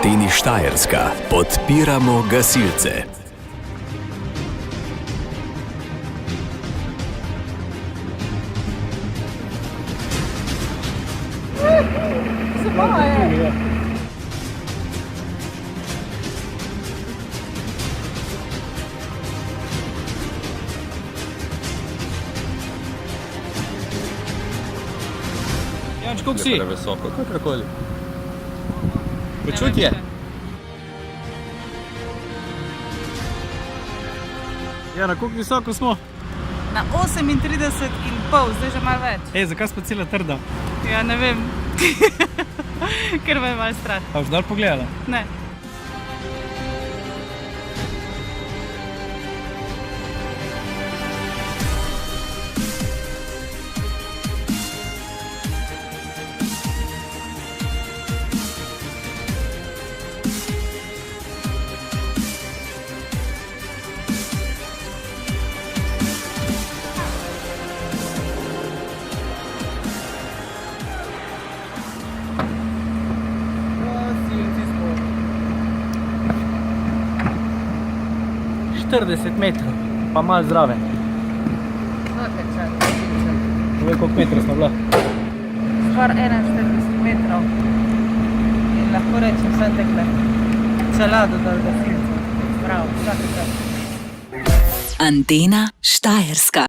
Anteni Štajerska podpiramo gasilce. Janč, koliko si? Previsoko, kakorkoli. Počutje? Jana, koliko visoko smo? Na 38,5, zdaj že malo več. Zakaj smo cela trda? Ja, ne vem. Ker me je malo strah. Pa boš dal pogledala? Ne. Metrov, pa malo zraven. Svaka čas. Povej, koliko metrov smo bila? Skor 41 metrov. In lahko rečem vsem tekle čelado dol gasilcev. Bravo, svaka čas. Antena Štajerska.